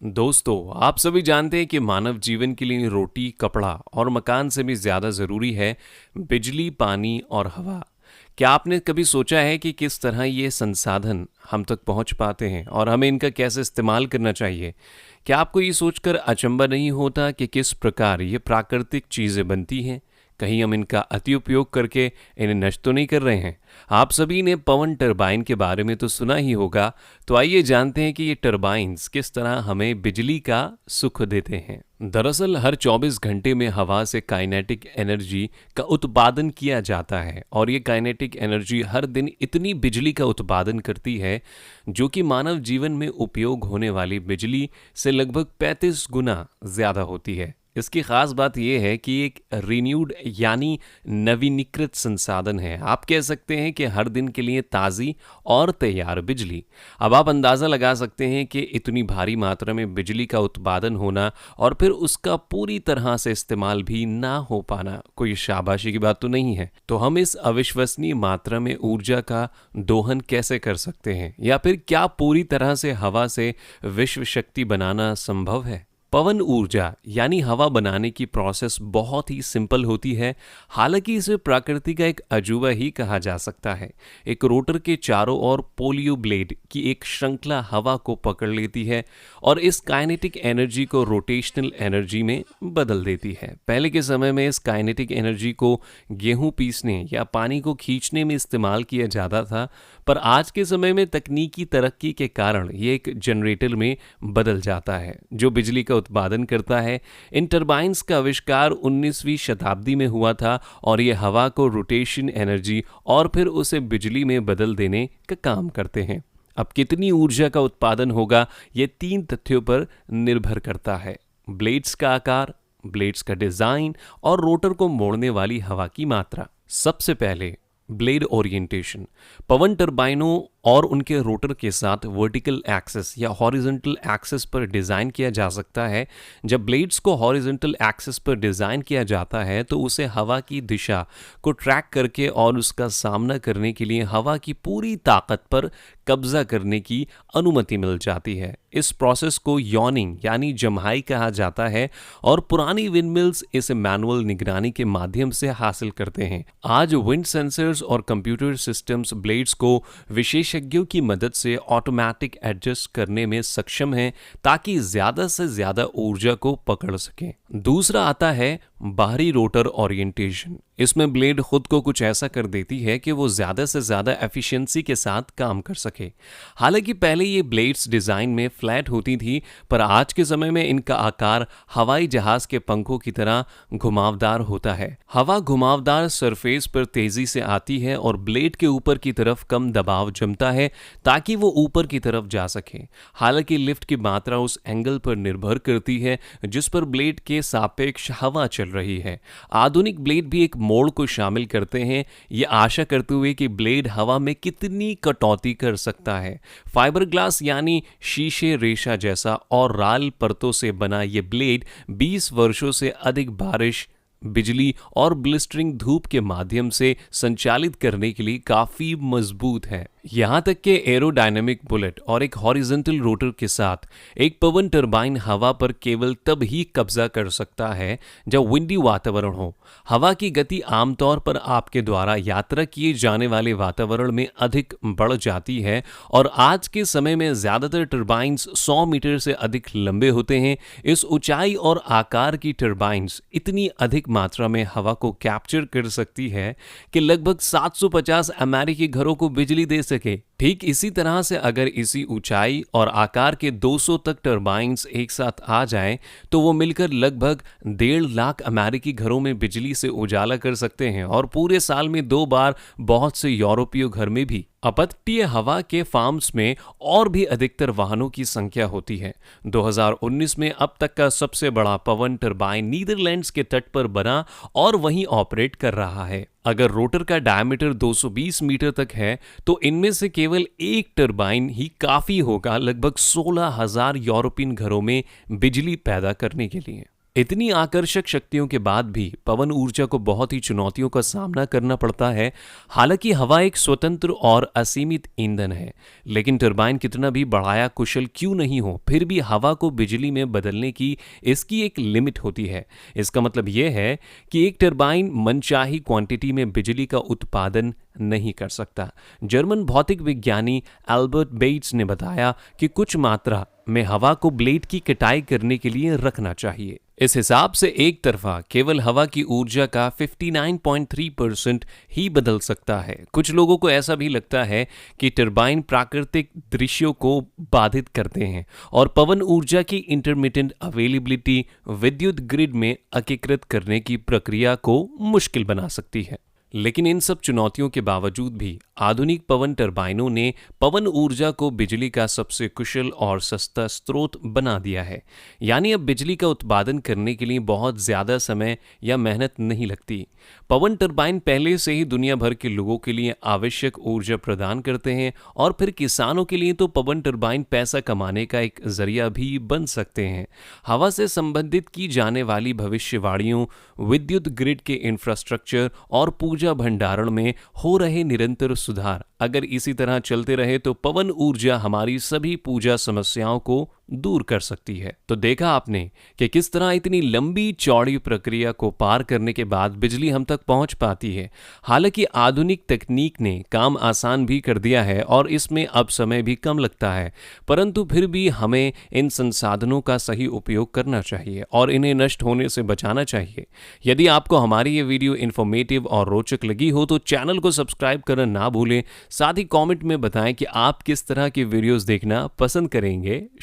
दोस्तों, आप सभी जानते हैं कि मानव जीवन के लिए रोटी, कपड़ा और मकान से भी ज़्यादा ज़रूरी है बिजली, पानी और हवा। क्या आपने कभी सोचा है कि किस तरह ये संसाधन हम तक पहुंच पाते हैं और हमें इनका कैसे इस्तेमाल करना चाहिए? क्या आपको ये सोचकर अचंभा नहीं होता कि किस प्रकार ये प्राकृतिक चीज़ें बनती हैं? कहीं हम इनका अति उपयोग करके इन्हें नष्ट तो नहीं कर रहे हैं? आप सभी ने पवन टरबाइन के बारे में तो सुना ही होगा, तो आइए जानते हैं कि ये टरबाइन्स किस तरह हमें बिजली का सुख देते हैं। दरअसल हर 24 घंटे में हवा से काइनेटिक एनर्जी का उत्पादन किया जाता है और ये काइनेटिक एनर्जी हर दिन इतनी बिजली का उत्पादन करती है जो कि मानव जीवन में उपयोग होने वाली बिजली से लगभग 35 गुना ज़्यादा होती है। इसकी खास बात यह है कि एक रिन्यूड यानी नवीनीकृत संसाधन है। आप कह सकते हैं कि हर दिन के लिए ताज़ी और तैयार बिजली। अब आप अंदाज़ा लगा सकते हैं कि इतनी भारी मात्रा में बिजली का उत्पादन होना और फिर उसका पूरी तरह से इस्तेमाल भी ना हो पाना कोई शाबाशी की बात तो नहीं है। तो हम इस अविश्वसनीय मात्रा में ऊर्जा का दोहन कैसे कर सकते हैं, या फिर क्या पूरी तरह से हवा से विश्व शक्ति बनाना संभव है? पवन ऊर्जा यानी हवा बनाने की प्रोसेस बहुत ही सिंपल होती है। हालांकि इसे प्रकृति का एक अजूबा ही कहा जा सकता है। एक रोटर के चारों ओर पोलियो ब्लेड की एक श्रृंखला हवा को पकड़ लेती है और इस काइनेटिक एनर्जी को रोटेशनल एनर्जी में बदल देती है। पहले के समय में इस काइनेटिक एनर्जी को गेहूं पीसने या पानी को खींचने में इस्तेमाल किया जाता था, पर आज के समय में तकनीकी तरक्की के कारण ये एक जनरेटर में बदल जाता है जो बिजली का उत्पादन करता है। इन टरबाइन्स का आविष्कार 19वीं शताब्दी में हुआ था और ये हवा को रोटेशन एनर्जी और फिर उसे बिजली में बदल देने का काम करते हैं। अब कितनी ऊर्जा का उत्पादन होगा, ये 3 तथ्यों पर निर्भर करता है: ब्लेड्स का आकार, ब्लेड्स का डिजाइन और रोटर को मोड़ने वाली हवा की मात्रा। सबसे पहले ब्लेड ओरिएंटेशन। पवन टरबाइनों और उनके रोटर के साथ वर्टिकल एक्सिस या हॉरिजॉन्टल एक्सिस पर डिज़ाइन किया जा सकता है। जब ब्लेड्स को हॉरिजॉन्टल एक्सिस पर डिज़ाइन किया जाता है तो उसे हवा की दिशा को ट्रैक करके और उसका सामना करने के लिए हवा की पूरी ताकत पर कब्जा करने की अनुमति मिल जाती है। इस प्रोसेस को यॉनिंग यानी जम्हाई कहा जाता है और पुरानी विंडमिल्स इसे मैनुअल निगरानी के माध्यम से हासिल करते हैं। आज विंड सेंसर्स और कंप्यूटर सिस्टम्स ब्लेड्स को विशेषज्ञों की मदद से ऑटोमेटिक एडजस्ट करने में सक्षम हैं ताकि ज्यादा से ज्यादा ऊर्जा को पकड़ सकें। दूसरा आता है बाहरी रोटर ओरिएंटेशन। इसमें ब्लेड खुद को कुछ ऐसा कर देती है कि वो ज़्यादा से ज़्यादा एफिशिएंसी के साथ काम कर सके। हालांकि पहले ये ब्लेड्स डिज़ाइन में फ्लैट होती थी, पर आज के समय में इनका आकार हवाई जहाज़ के पंखों की तरह घुमावदार होता है। हवा घुमावदार सरफेस पर तेज़ी से आती है और ब्लेड के ऊपर की तरफ कम दबाव जमता है ताकि वो ऊपर की तरफ जा सके। हालांकि लिफ्ट की मात्रा उस एंगल पर निर्भर करती है जिस पर ब्लेड के सापेक्ष हवा चल रही है। आधुनिक ब्लेड भी एक मोड़ को शामिल करते हैं, ये आशा करते हुए कि ब्लेड हवा में कितनी कटौती कर सकता है। फाइबर ग्लास यानी शीशे रेशा जैसा और राल परतों से बना ये ब्लेड 20 वर्षों से अधिक बारिश, बिजली और ब्लिस्टरिंग धूप के माध्यम से संचालित करने के लिए काफी मजबूत है। यहां तक कि एरोडायनेमिक बुलेट और एक हॉरिजॉन्टल रोटर के साथ एक पवन टरबाइन हवा पर केवल तब ही कब्जा कर सकता है जब विंडी वातावरण हो। हवा की गति आमतौर पर आपके द्वारा यात्रा किए जाने वाले वातावरण में अधिक बढ़ जाती है और आज के समय में ज्यादातर टरबाइन्स 100 मीटर से अधिक लंबे होते हैं। इस ऊंचाई और आकार की टरबाइन्स इतनी अधिक मात्रा में हवा को कैप्चर कर सकती है कि लगभग 750 अमेरिकी घरों को बिजली दे सके। ठीक इसी तरह से अगर इसी ऊंचाई और आकार के 200 तक टरबाइन्स एक साथ आ जाएं तो वो मिलकर लगभग 1.5 लाख अमेरिकी घरों में बिजली से उजाला कर सकते हैं और पूरे साल में 2 बार बहुत से यूरोपीय घर में भी। अपतटीय हवा के फार्म्स में और भी अधिकतर वाहनों की संख्या होती है। 2019 में अब तक का सबसे बड़ा पवन टरबाइन नीदरलैंड्स के तट पर बना और वहीं ऑपरेट कर रहा है। अगर रोटर का डायमीटर 220 मीटर तक है तो इनमें से केवल एक टरबाइन ही काफी होगा लगभग 16,000 यूरोपियन घरों में बिजली पैदा करने के लिए। इतनी आकर्षक शक्तियों के बाद भी पवन ऊर्जा को बहुत ही चुनौतियों का सामना करना पड़ता है। हालांकि हवा एक स्वतंत्र और असीमित ईंधन है, लेकिन टरबाइन कितना भी बढ़ाया कुशल क्यों नहीं हो, फिर भी हवा को बिजली में बदलने की इसकी एक लिमिट होती है। इसका मतलब यह है कि एक टरबाइन मनचाही क्वांटिटी में बिजली का उत्पादन नहीं कर सकता। जर्मन भौतिक विज्ञानी एल्बर्ट बेट्स ने बताया कि कुछ मात्रा में हवा को ब्लेड की कटाई करने के लिए रखना चाहिए। इस हिसाब से एक तरफा केवल हवा की ऊर्जा का 59.3% ही बदल सकता है। कुछ लोगों को ऐसा भी लगता है कि टरबाइन प्राकृतिक दृश्यों को बाधित करते हैं और पवन ऊर्जा की इंटरमिटेंट अवेलेबिलिटी विद्युत ग्रिड में एकीकृत करने की प्रक्रिया को मुश्किल बना सकती है। लेकिन इन सब चुनौतियों के बावजूद भी आधुनिक पवन टरबाइनों ने पवन ऊर्जा को बिजली का सबसे कुशल और सस्ता स्रोत बना दिया है। यानी अब बिजली का उत्पादन करने के लिए बहुत ज़्यादा समय या मेहनत नहीं लगती। पवन टरबाइन पहले से ही दुनिया भर के लोगों के लिए आवश्यक ऊर्जा प्रदान करते हैं और फिर किसानों के लिए तो पवन टरबाइन पैसा कमाने का एक जरिया भी बन सकते हैं। हवा से संबंधित की जाने वाली भविष्यवाणियों, विद्युत ग्रिड के इंफ्रास्ट्रक्चर और ऊर्जा भंडारण में हो रहे निरंतर सुधार अगर इसी तरह चलते रहे तो पवन ऊर्जा हमारी सभी पूजा समस्याओं को दूर कर सकती है। तो देखा आपने कि किस तरह इतनी लंबी चौड़ी प्रक्रिया को पार करने के बाद बिजली हम तक पहुंच पाती है। हालांकि आधुनिक तकनीक ने काम आसान भी कर दिया है और इसमें अब समय भी कम लगता है, परंतु फिर भी हमें इन संसाधनों का सही उपयोग करना चाहिए और इन्हें नष्ट होने से बचाना चाहिए। यदि आपको हमारी ये वीडियो इन्फॉर्मेटिव और रोचक लगी हो तो चैनल को सब्सक्राइब करना ना भूलें। साथ ही कमेंट में बताएं कि आप किस तरह की वीडियोस देखना पसंद करेंगे।